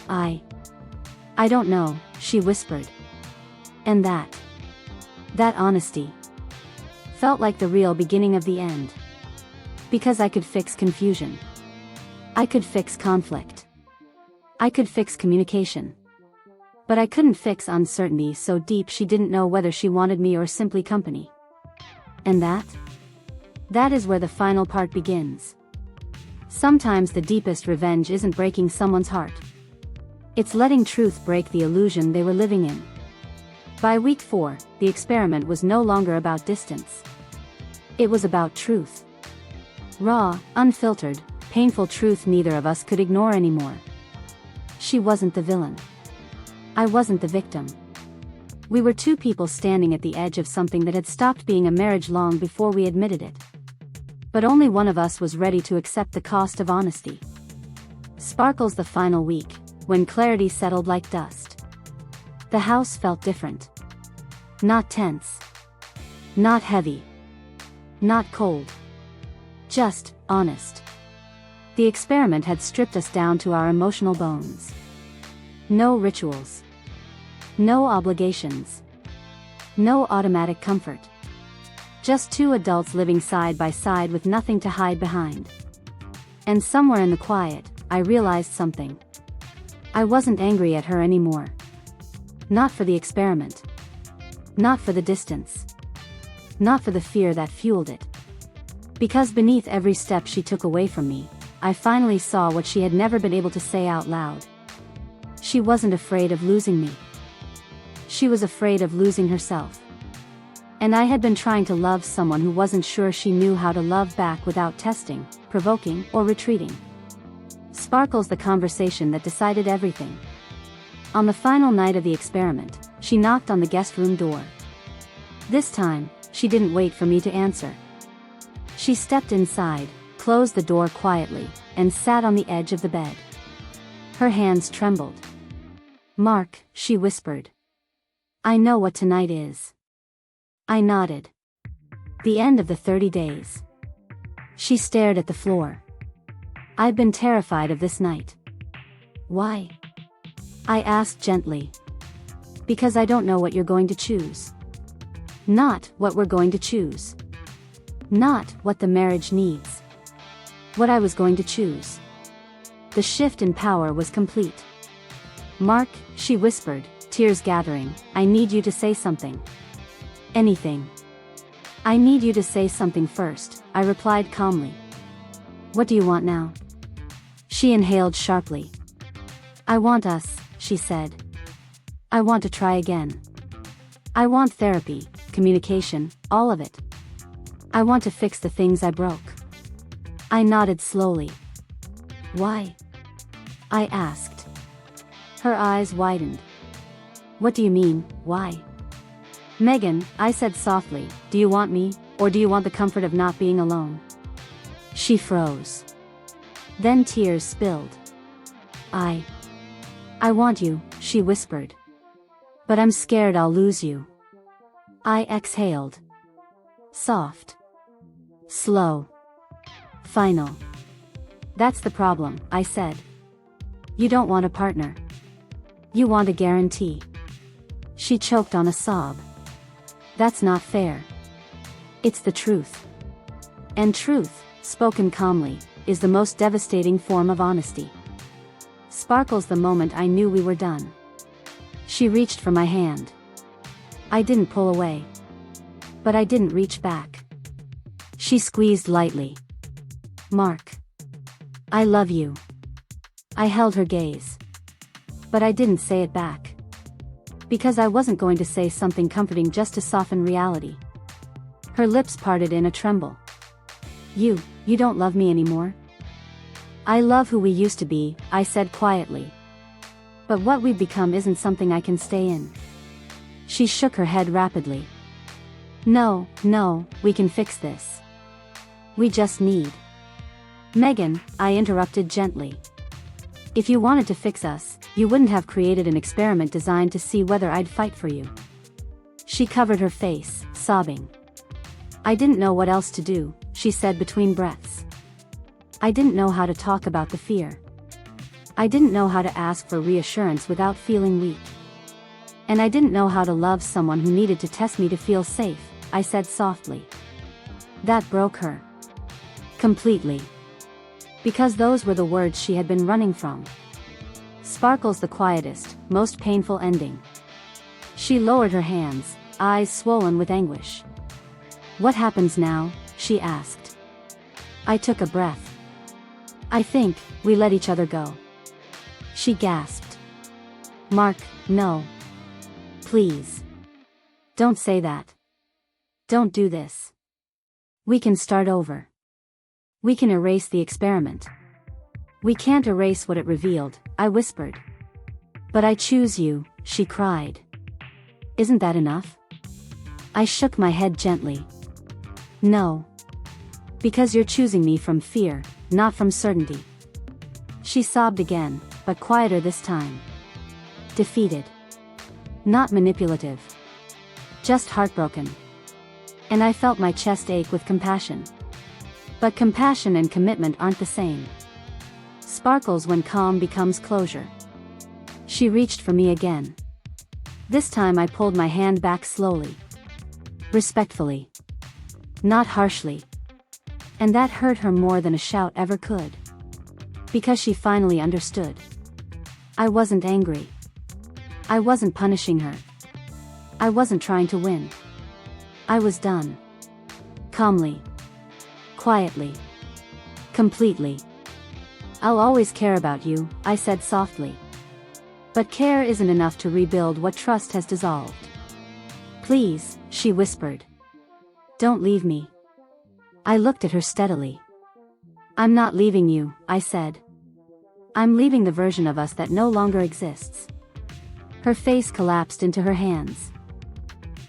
I don't know, she whispered. And that honesty felt like the real beginning of the end. Because I could fix confusion. I could fix conflict. I could fix communication. But I couldn't fix uncertainty so deep she didn't know whether she wanted me or simply company. And that is where the final part begins. Sometimes the deepest revenge isn't breaking someone's heart. It's letting truth break the illusion they were living in. By week 4, the experiment was no longer about distance. It was about truth. Raw, unfiltered, painful truth neither of us could ignore anymore. She wasn't the villain. I wasn't the victim. We were two people standing at the edge of something that had stopped being a marriage long before we admitted it. But only one of us was ready to accept the cost of honesty. Sparkles the final week, when clarity settled like dust. The house felt different. Not tense. Not heavy. Not cold. Just honest. The experiment had stripped us down to our emotional bones. No rituals. No obligations. No automatic comfort. Just two adults living side by side with nothing to hide behind. And somewhere in the quiet, I realized something. I wasn't angry at her anymore. Not for the experiment. Not for the distance. Not for the fear that fueled it. Because beneath every step she took away from me, I finally saw what she had never been able to say out loud. She wasn't afraid of losing me. She was afraid of losing herself. And I had been trying to love someone who wasn't sure she knew how to love back without testing, provoking, or retreating. Sparkles the conversation that decided everything. On the final night of the experiment, she knocked on the guest room door. This time, she didn't wait for me to answer. She stepped inside, closed the door quietly, and sat on the edge of the bed. Her hands trembled. Mark, she whispered. I know what tonight is. I nodded. The end of the 30 days. She stared at the floor. I've been terrified of this night. Why? I asked gently. Because I don't know what you're going to choose. Not what we're going to choose. Not what the marriage needs. What I was going to choose. The shift in power was complete. Mark, she whispered, tears gathering, I need you to say something. Anything. I need you to say something first, I replied calmly. What do you want now? She inhaled sharply. I want us, she said. I want to try again. I want therapy, communication, all of it. I want to fix the things I broke. I nodded slowly. Why? I asked. Her eyes widened. What do you mean, why? Megan, I said softly, do you want me, or do you want the comfort of not being alone? She froze. Then tears spilled. I want you, she whispered. But I'm scared I'll lose you. I exhaled. Soft. Slow. Final. That's the problem, I said. You don't want a partner. You want a guarantee. She choked on a sob. That's not fair. It's the truth. And truth, spoken calmly, is the most devastating form of honesty. Sparkles the moment I knew we were done. She reached for my hand. I didn't pull away. But I didn't reach back. She squeezed lightly. Mark. I love you. I held her gaze. But I didn't say it back. Because I wasn't going to say something comforting just to soften reality. Her lips parted in a tremble. You don't love me anymore? I love who we used to be, I said quietly. But what we've become isn't something I can stay in. She shook her head rapidly. No, we can fix this. We just need. Megan, I interrupted gently. If you wanted to fix us, you wouldn't have created an experiment designed to see whether I'd fight for you. She covered her face, sobbing. I didn't know what else to do, she said between breaths. I didn't know how to talk about the fear. I didn't know how to ask for reassurance without feeling weak. And I didn't know how to love someone who needed to test me to feel safe, I said softly. That broke her. Completely. Because those were the words she had been running from. Sparkles the quietest, most painful ending. She lowered her hands, eyes swollen with anguish. What happens now? She asked. I took a breath. I think, we let each other go. She gasped. Mark, no. Please. Don't say that. Don't do this. We can start over. We can erase the experiment. We can't erase what it revealed, I whispered. But I choose you, she cried. Isn't that enough? I shook my head gently. No. Because you're choosing me from fear, not from certainty. She sobbed again, but quieter this time. Defeated. Not manipulative. Just heartbroken. And I felt my chest ache with compassion. But compassion and commitment aren't the same. Sparkles when calm becomes closure. She reached for me again. This time I pulled my hand back slowly. Respectfully. Not harshly. And that hurt her more than a shout ever could. Because she finally understood. I wasn't angry. I wasn't punishing her. I wasn't trying to win. I was done. Calmly. Quietly. Completely. I'll always care about you, I said softly. But care isn't enough to rebuild what trust has dissolved. Please, she whispered. Don't leave me. I looked at her steadily. I'm not leaving you, I said. I'm leaving the version of us that no longer exists. Her face collapsed into her hands.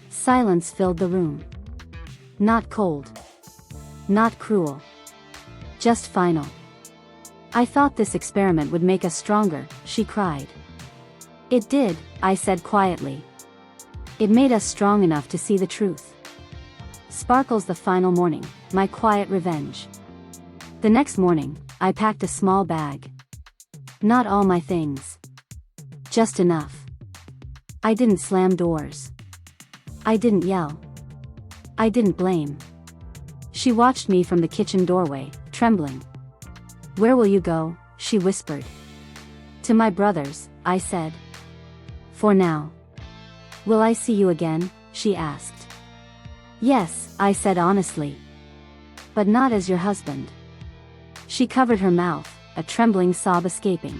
Silence filled the room. Not cold. Not cruel. Just final. I thought this experiment would make us stronger, she cried. It did, I said quietly. It made us strong enough to see the truth. Sparkles the final morning, my quiet revenge. The next morning, I packed a small bag. Not all my things. Just enough. I didn't slam doors. I didn't yell. I didn't blame. She watched me from the kitchen doorway, trembling. Where will you go? She whispered. To my brother's, I said. For now. Will I see you again? She asked. Yes, I said honestly. But not as your husband. She covered her mouth, a trembling sob escaping.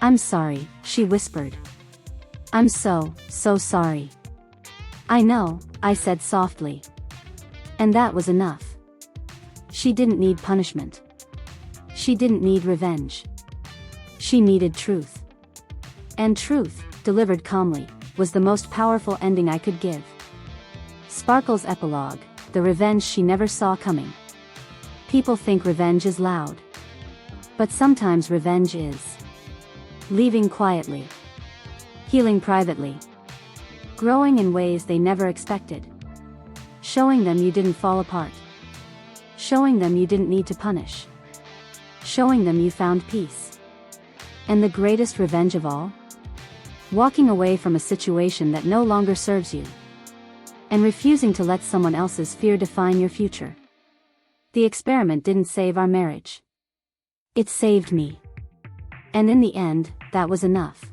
I'm sorry, she whispered. I'm so sorry. I know, I said softly. And that was enough. She didn't need punishment. She didn't need revenge. She needed truth. And truth, delivered calmly, was the most powerful ending I could give. Sparkle's epilogue, the revenge she never saw coming. People think revenge is loud. But sometimes revenge is leaving quietly. Healing privately. Growing in ways they never expected. Showing them you didn't fall apart. Showing them you didn't need to punish. Showing them you found peace. And the greatest revenge of all? walking away from a situation that no longer serves you, and refusing to let someone else's fear define your future. The experiment didn't save our marriage. It saved me. And in the end, that was enough.